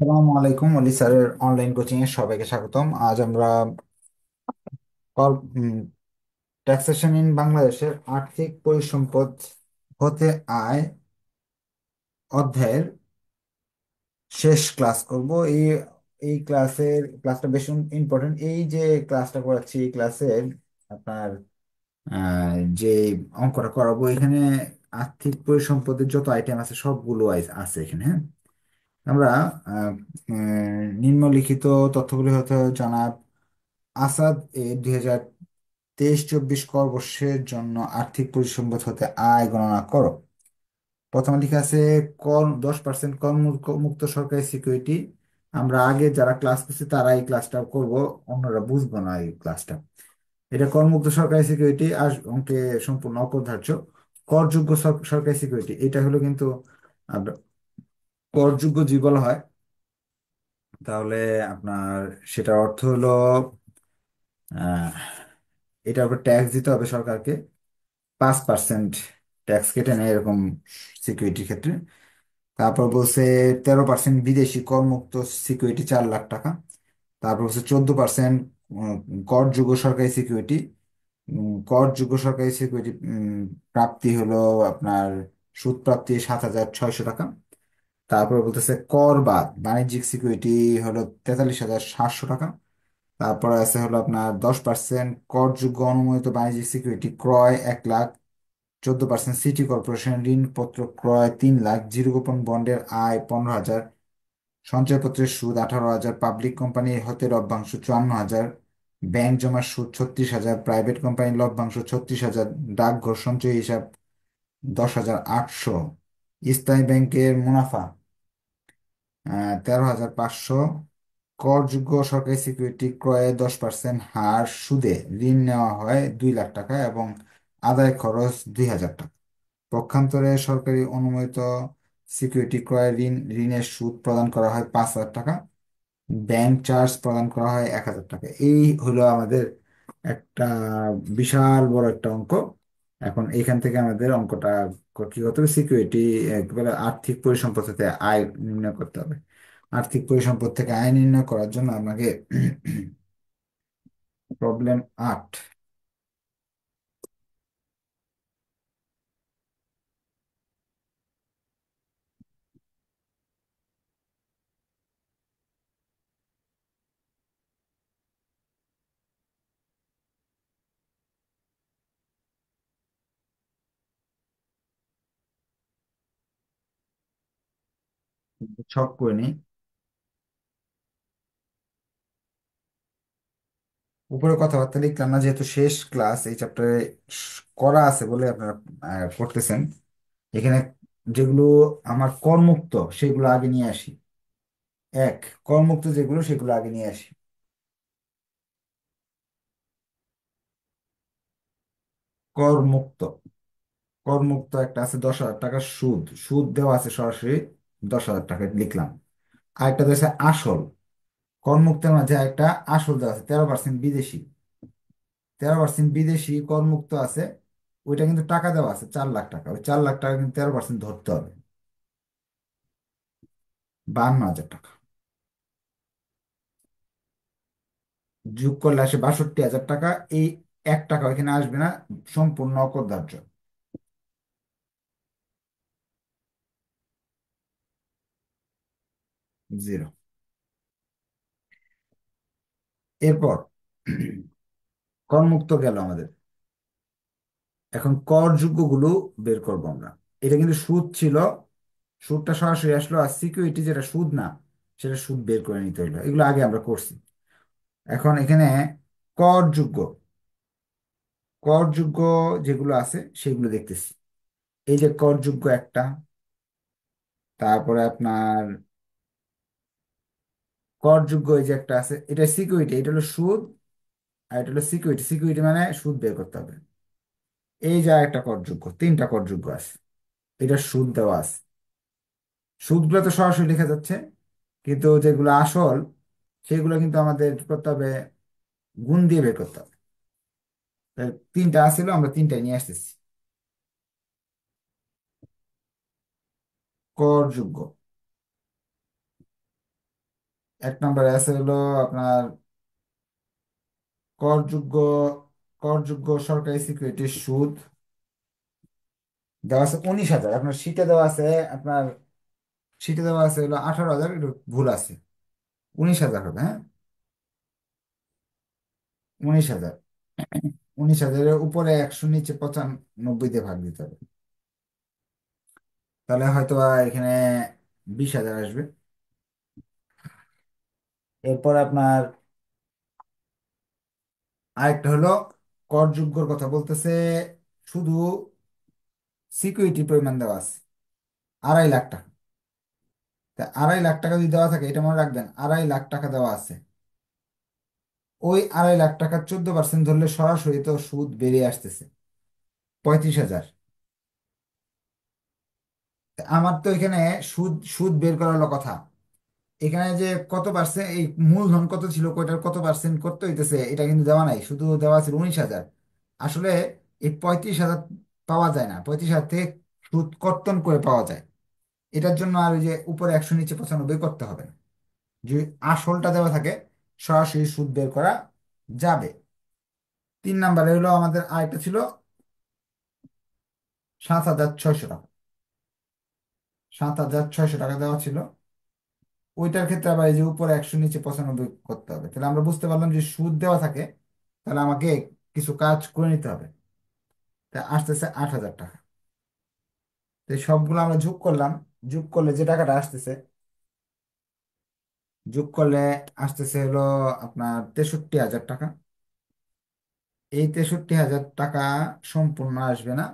আসসালামু আলাইকুম, অলি স্যারের অনলাইন কোচিং এ সবাইকে স্বাগতম। আজ আমরা ট্যাক্সেশন ইন বাংলাদেশের আর্থিক পরিসম্পদ হতে আয় অধ্যায়ের শেষ ক্লাস করব। এই এই ক্লাসটা বেশ ইম্পর্টেন্ট। এই যে ক্লাসটা করাচ্ছি, এই ক্লাসের আপনার যে অঙ্কটা করাবো এখানে আর্থিক পরিসম্পদের যত আইটেম আছে সবগুলো আছে এখানে। হ্যাঁ, আমরা আহ, নিম্নলিখিত তথ্যগুলি হতে জনাব আসাদ এ 2023-24 বর্ষের জন্য আর্থিক পরিসম্পদ হতে আয় গণনা করো। প্রথমে লেখা আছে কর 10% কর মুক্ত সরকারি সিকিউরিটি। আমরা আগে যারা ক্লাস করছি তারা এই ক্লাসটা করব, অন্যরা বুঝবো না এই ক্লাসটা। এটা করমুক্ত সরকারি সিকিউরিটি আর অঙ্কে সম্পূর্ণ অপরিহার্য। করযোগ্য সরকারি সিকিউরিটি এটা হলো কিন্তু আপনার করযোগ্য যদি বলা হয় তাহলে আপনার সেটার অর্থ হলো আহ এটার উপর ট্যাক্স দিতে হবে সরকারকে। 5% ট্যাক্স কেটে নেয় এরকম সিকিউরিটির ক্ষেত্রে। তারপর বলছে 13% বিদেশি করমুক্ত সিকিউরিটি 4 লাখ টাকা। তারপর বলছে 14% করযোগ্য সরকারি সিকিউরিটি। করযোগ্য সরকারি সিকিউরিটি প্রাপ্তি হলো আপনার সুদ প্রাপ্তি 7,600 টাকা। তারপর বলতেছে কর বাদ বাণিজ্যিক সিকিউরিটি হলো 43,700 টাকা। তারপর আছে হলো আপনার 10% করযোগ্য অনুমোদিত বাণিজ্যিক সিকিউরিটি ক্রয় 1 লাখ। 14% সিটি কর্পোরেশন ঋণপত্র ক্রয় 3 লাখ। জিরো কুপন বন্ডের আয় 15,000। সঞ্চয়পত্রের সুদ 18,000। পাবলিক কোম্পানি হতে লভ্যাংশ 54,000। ব্যাংক জমার সুদ 36,000। প্রাইভেট কোম্পানির লভ্যাংশ 36,000। ডাকঘর সঞ্চয় হিসাব 10,800। স্থায়ী ব্যাংকের মুনাফা 13,500। করযোগ্য সরকারি সিকিউরিটি ক্রয়ে 10% হার সুদে ঋণ নেওয়া হয় 2 লাখ টাকা এবং আদায় খরচ 2,000 টাকা। পক্ষান্তরে সরকারি অনুমোদিত সিকিউরিটি ক্রয়ে ঋণের সুদ প্রদান করা হয় 5,000 টাকা। ব্যাংক চার্জ প্রদান করা হয় 1,000 টাকা। এই হলো আমাদের একটা বিশাল বড় একটা অঙ্ক। এখন এখান থেকে আমাদের অঙ্কটা কি করতে হবে, সিকিউরিটি একেবারে আর্থিক পরিসম্পদ থেকে আয় নির্ণয় করতে হবে। আর্থিক পরিসম্পদ থেকে আয় নির্ণয় করার জন্য আপনাকে প্রবলেম 8 ছক করে নিই। উপরে কথাবার্তা লিখলাম না, যেহেতু শেষ ক্লাস এই চ্যাপ্টারে করা আছে বলে আপনারা করতেছেন। এখানে যেগুলো আমার করমুক্ত সেগুলো আগে নিয়ে আসি। এক, করমুক্ত যেগুলো সেগুলো আগে নিয়ে আসি। করমুক্ত করমুক্ত একটা আছে 10,000 টাকা সুদ, সুদ দেওয়া আছে সরাসরি 10,000 টাকা লিখলাম। আরেকটা আছে আসল। করমুক্তের মাঝে একটা আসল দেওয়া আছে 13% বিদেশি। 13% বিদেশি করমুক্ত আছে। ওইটা কিন্তু টাকা দেওয়া আছে 4 লাখ টাকা। ওই 4 লাখ টাকা কিন্তু 13% ধরতে হবে, 52,000 টাকা। যোগ করলে আসে 62,000 টাকা। এই 1 টাকা এখানে আসবে না, সম্পূর্ণ অকরদার্য, জিরো। এরপর করমুক্ত গেল আমাদের। এখন করযোগ্য গুলো বের করবো আমরা। এটা কিন্তু সুদ ছিল, সুদটা সরাসরি আসলো। আর সিকিউরিটি যেটা সুদ না, সেটা সুদ বের করে নিতে হইলো। এগুলো আগে আমরা করছি। এখন এখানে করযোগ্য করযোগ্য যেগুলো আছে সেগুলো দেখতেছি। এই যে করযোগ্য একটা, তারপরে আপনার করযোগ্য এই যে একটা আছে, এটা সিকিউরিটি, এটা হলো সুদ। আর এটা হলো সিকিউরিটি, সিকিউরিটি মানে সুদ বের করতে হবে। এই যে একটা করযোগ্য, 3টা করযোগ্য আছে। এটা সুদ দেওয়া আছে। সুদগুলো তো সরাসরি লেখা যাচ্ছে, কিন্তু যেগুলো আসল সেগুলো কিন্তু আমাদের কি করতে হবে, গুণ দিয়ে বের করতে হবে। তাই 3টা আসছিল, আমরা 3টাই নিয়ে আসতেছি। করযোগ্য এক নম্বরে আছে হলো আপনার করযোগ্য করযোগ্য সরকারি সিকিউরিটির সুদ দেওয়া আছে 19,000। আপনার শীটে দেওয়া আছে, আপনার শীটে দেওয়া আছে হলো 18,000, একটু ভুল আছে। 19,000 হবে, হ্যাঁ। 19,000। 19,000-এর উপরে 100, নিচে 95 দিয়ে ভাগ দিতে হবে। তাহলে হয়তো এখানে 20,000 আসবে। এরপর আপনার আরেকটা হলো করযোগ্যর কথা বলতেছে, শুধু সিকিউরিটি পরিমাণ দেওয়া আছে 2.5 লাখ টাকা। তা 2.5 লাখ টাকা যদি দেওয়া থাকে, এটা মনে রাখবেন, 2.5 লাখ টাকা দেওয়া আছে। ওই 2.5 লাখ টাকা 14% ধরলে সরাসরি তো সুদ বেরিয়ে আসতেছে 35,000। তা আমার তো এখানে সুদ সুদ বের করার হলো কথা। এখানে যে কত পার্সেন্ট, এই মূলধন কত ছিল, কয়টার কত পার্সেন্ট করতে হইতেছে, এটা কিন্তু দেওয়া নাই, শুধু দেওয়া ছিল 19,000। আসলে এই 35,000 পাওয়া যায় না, 35,000 থেকে সুদ কর্তন করে পাওয়া যায়। এটার জন্য আর ওই যে উপরে 100 নিচে 95 করতে হবে না। যদি আসলটা দেওয়া থাকে, সরাসরি সুদ বের করা যাবে। 3 নাম্বারে হলো আমাদের আরেকটা ছিল 7,600 টাকা। 7,600 টাকা দেওয়া ছিল। ওইটার ক্ষেত্রে আবার এই যে উপরে 100 নিচে 95 করতে হবে। তাহলে আমরা বুঝতে পারলাম যে সুদ দেওয়া থাকে, তাহলে আমাকে কিছু কাজ করে নিতে হবে। তা আসতেছে 8,000 টাকা। তো এই সবগুলো আমরা যোগ করলাম। যোগ করলে যে টাকাটা আসতেছে, যোগ করলে আসতেছে হলো আপনার 63,000 টাকা। এই 63,000 টাকা সম্পূর্ণ আসবে না।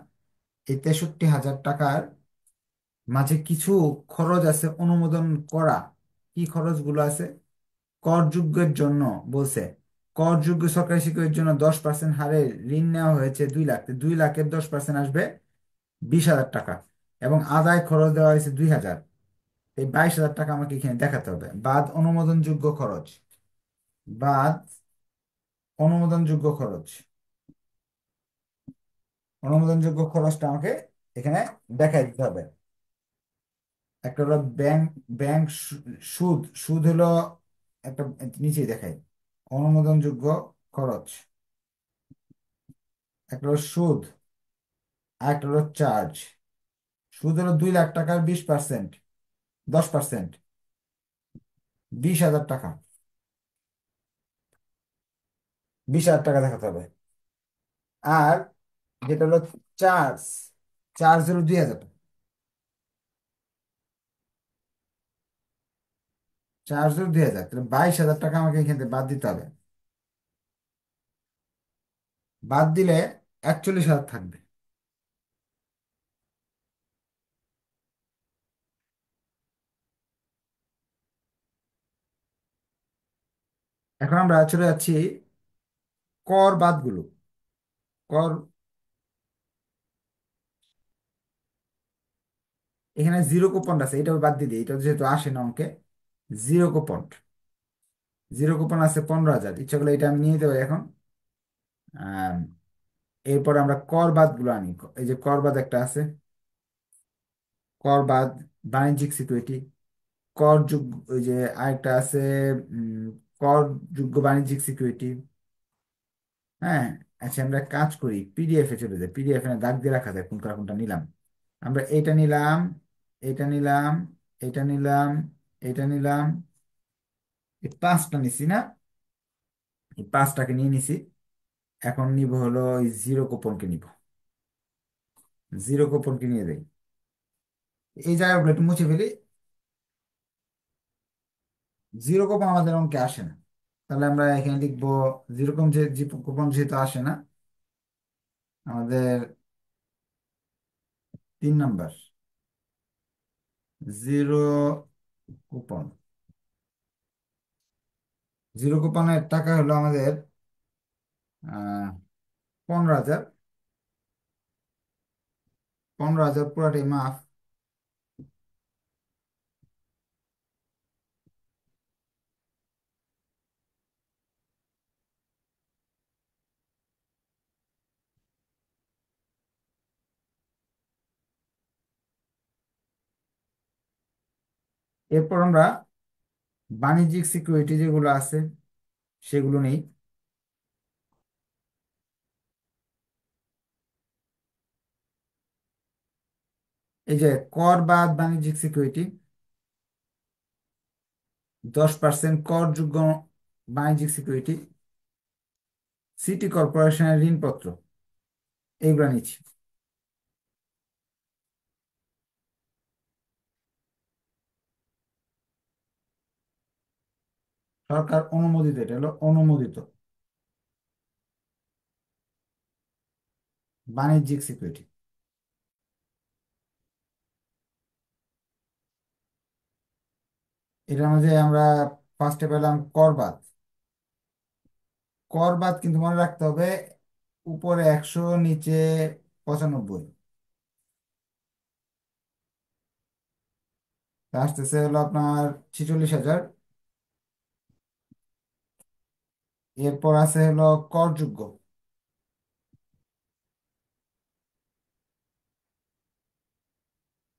এই 63,000 টাকার মাঝে কিছু খরচ আছে অনুমোদন করা। কি খরচগুলো আছে? করযোগ্যের জন্য বলছে, করযোগ্য সরকারি শিক্ষকের জন্য 10% হারে ঋণ নেওয়া হয়েছে 2 লাখ। 2 লাখের 10% আসবে 20,000 টাকা। এবং আদায় খরচ দেওয়া হয়েছে 2,000। এই 22,000 টাকা আমাকে এখানে দেখাতে হবে, বাদ অনুমোদনযোগ্য খরচ। বাদ অনুমোদনযোগ্য খরচ। অনুমোদনযোগ্য খরচটা আমাকে এখানে দেখাই দিতে হবে। একটা হলো ব্যাংক, ব্যাংক সুদ। সুদ হলো একটা, নিচে দেখাই, অনুমোদনযোগ্য খরচ। একটা হলো সুদ, আর একটা হলো চার্জ। সুদ হলো 2 লাখ টাকার 20%, 10%, 20,000 টাকা। 20,000 টাকা দেখাতে হবে। আর যেটা হলো চার্জ, চার্জ হলো 2,000 টাকা। চার্জ হলো 2,000, তাহলে 22,000 টাকা আমাকে এখান থেকে বাদ দিতে হবে। বাদ দিলে 41,000 থাকবে। এখন আমরা চলে যাচ্ছি কর বাদগুলো। কর, এখানে জিরো কুপন আছে, এটা বাদ দিয়ে দিই, এটা যেহেতু আসে না অঙ্কে। জিরো কুপন, জিরো কুপন আছে 15,000। ইচ্ছা করলে এটা আমি নিয়ে নিতে পারি এখন। আম, এরপর আমরা কর বাদ গুলো আনি। এই যে কর বাদ একটা আছে, কর বাদ বাণিজ্যিক সিকিউরিটি। করযোগ্য, ওই যে আরেকটা আছে, উম, করযোগ্য বাণিজ্যিক সিকিউরিটি। হ্যাঁ। আচ্ছা, আমরা এক কাজ করি, পিডিএফ এ চলে যাই। পিডিএফ এ দাগ দিয়ে রাখা যায় কোনটা কোনটা নিলাম। আমরা এটা নিলাম, এটা নিলাম, এটা নিলাম, এটা নিলাম। এই 5টা নিছি না? এই 5টাকে নিয়ে নিছি। এখন নিব হলো ওই জিরো কুপনকে নিব। জিরো কুপনকে নিয়ে যাই। এই জায়গাগুলো একটু মুছে ফেলি। জিরো কুপন আমাদের অঙ্কে আসে না। তাহলে আমরা এখানে লিখবো জিরো কুপন, যে কুপন যেহেতু আসে না, আমাদের 3 নাম্বার জিরো কুপন। জিরো কুপনের টাকা হলো আমাদের 15,000। 15,000 পুরাটাই মাফ। এরপর আমরা বাণিজ্যিক সিকিউরিটি যেগুলো আছে সেগুলো নেই। এই যে কর বাদ বাণিজ্যিক সিকিউরিটি, 10% করযোগ্য বাণিজ্যিক সিকিউরিটি, সিটি কর্পোরেশনের ঋণপত্র, এইগুলো নিচ্ছি। সরকার অনুমোদিত, এটা হলো অনুমোদিত বাণিজ্যিক সিকিউরিটি। এটার মধ্যে আমরা ফার্স্টে পেলাম কর বাদ। কর বাদ কিন্তু মনে রাখতে হবে, উপরে 100, নিচে 95। তা আসতেছে হলো আপনার 46,000। এরপর আছে হলো করযোগ্য,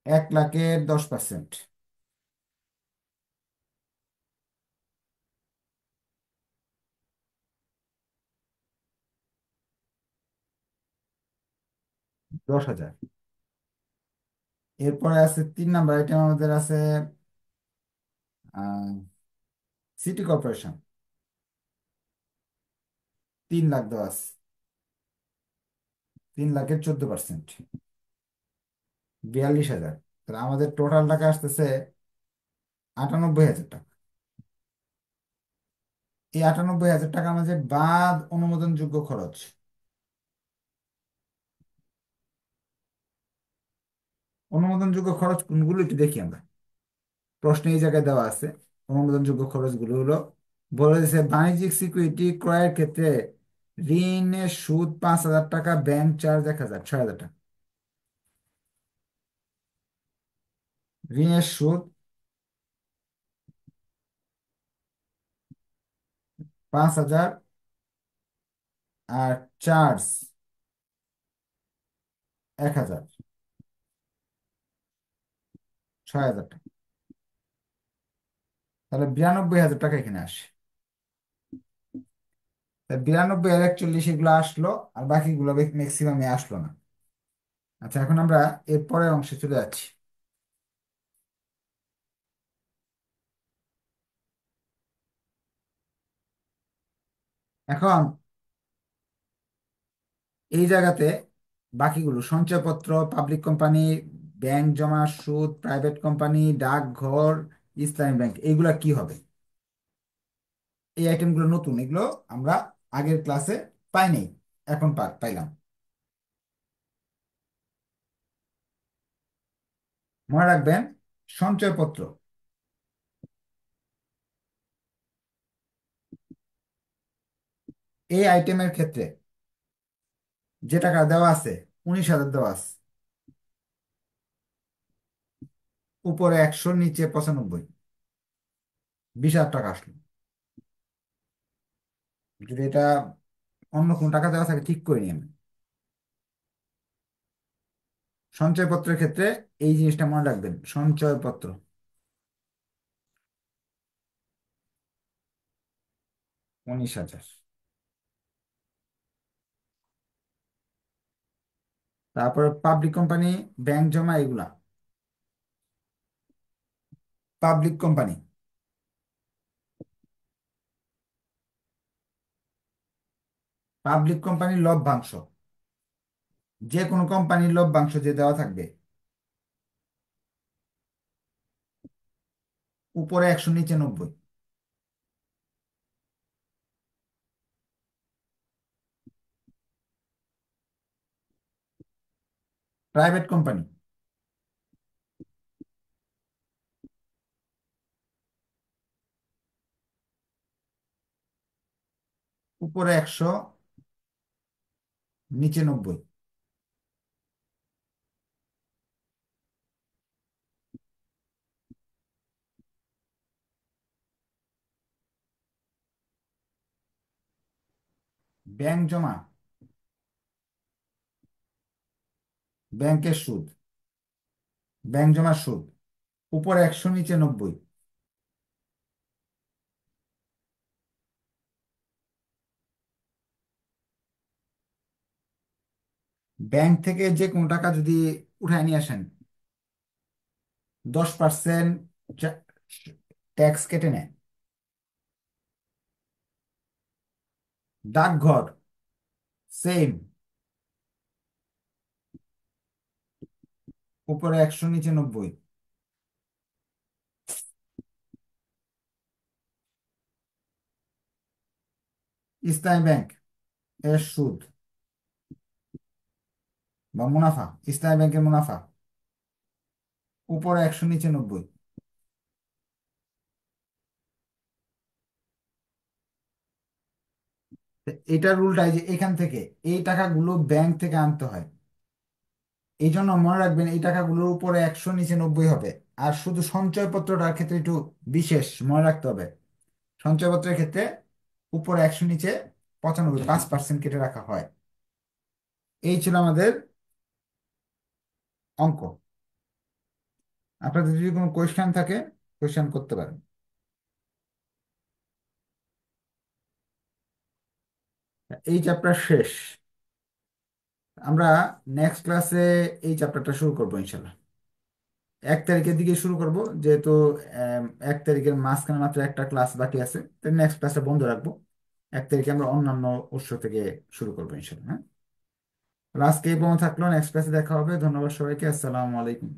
1,00,000-এর 10%। 10,000। এরপরে আছে 3 নাম্বার আইটেম আমাদের আছে সিটি কর্পোরেশন, 3 লাখ দেওয়া আছে। 3,00,000-এর 14%, 42,000। তাহলে আমাদের টোটাল টাকা আসতেছে 98,000 টাকা। এই 98,000 টাকা আমাদের বাদ অনুমোদনযোগ্য খরচ। অনুমোদনযোগ্য খরচ কোনগুলো একটু দেখি আমরা। প্রশ্নে এই জায়গায় দেওয়া আছে অনুমোদনযোগ্য খরচগুলো হলো, বলে দিয়েছে বাণিজ্যিক সিকিউরিটি ক্রয়ের ক্ষেত্রে ঋণের সুদ 5,000 টাকা, ব্যাংক চার্জ 1,000, 6,000 টাকা। ঋণের সুদ 5,000, আর চার্জ 1,000, 6,000 টাকা। তাহলে 92,000 টাকা এখানে আসে। তা 92 আর 41 এগুলো আসলো, আর বাকিগুলো ম্যাক্সিমামে আসলো না। আচ্ছা, এখন আমরা এর পরের অংশে চলে যাচ্ছি। এখন এই জায়গাতে বাকিগুলো সঞ্চয়পত্র, পাবলিক কোম্পানি, ব্যাংক জমা সুদ, প্রাইভেট কোম্পানি, ডাকঘর, ইসলামী ব্যাংক, এগুলা কি হবে? এই আইটেমগুলো নতুন, এগুলো আমরা আগের ক্লাসে পাইনি, এখন পাইলাম। মনে রাখবেন, সঞ্চয়পত্র এই আইটেমের ক্ষেত্রে যে টাকা দেওয়া আছে, 19,000 দেওয়া আছে, উপরে 100, নিচে 95, 20,000 টাকা আসলো। যদি এটা অন্য কোন টাকা দেওয়া থাকে ঠিক করে নিন। সঞ্চয়পত্রের ক্ষেত্রে এই জিনিসটা মনে রাখবেন, সঞ্চয়পত্র 19,000। তারপরে পাবলিক কোম্পানি, ব্যাংক জমা, এগুলা পাবলিক কোম্পানি। পাবলিক কোম্পানির লভ্যাংশ, যে কোনো কোম্পানির লভ্যাংশ যে দেওয়া থাকবে, উপরে 100, নিচে 90। প্রাইভেট কোম্পানি, উপরে 100, নিচে 90। ব্যাংক জমা, ব্যাংকের সুদ, ব্যাংক জমার সুদ, উপরে 100, নিচে 90। ব্যাংক থেকে যে কোনো টাকা যদি উঠায় নিয়ে আসেন, 10% ট্যাক্স কেটে নেয়। ডাকঘর সেম, উপরে 100 নিচে 90। ইসলামী ব্যাংক এর সুদ বা মুনাফা, ইসলামী ব্যাংকের মুনাফা উপরে 100 নিচে 90। এটার উল্টায় যে এখান থেকে এই টাকাগুলো ব্যাংক থেকে আনতে হয়। এই জন্য মনে রাখবেন এই টাকাগুলোর উপরে 100 নিচে 90 হবে। আর শুধু সঞ্চয়পত্রটার ক্ষেত্রে একটু বিশেষ মনে রাখতে হবে, সঞ্চয়পত্রের ক্ষেত্রে উপরে 100 নিচে 95, 5% কেটে রাখা হয়। এই ছিল আমাদের অঙ্ক। আপনাদের যদি কোনো কোয়েশ্চেন থাকে, কোয়েশ্চেন করতে পারেন। এই চ্যাপ্টার শেষ। আমরা নেক্সট ক্লাসে এই চ্যাপ্টারটা শুরু করবো ইনশাল্লাহ। 1 তারিখের দিকে শুরু করব, যেহেতু 1 তারিখের মাঝখানে মাত্র একটা ক্লাস বাকি আছে, তাই নেক্সট ক্লাসটা বন্ধ রাখবো। 1 তারিখে আমরা অন্যান্য উৎস থেকে শুরু করবো ইনশাল্লাহ। হ্যাঁ, আজকে এই পর্যন্ত থাকলো, নেক্সট ক্লাসে দেখা হবে। ধন্যবাদ সবাইকে, আসসালামু আলাইকুম।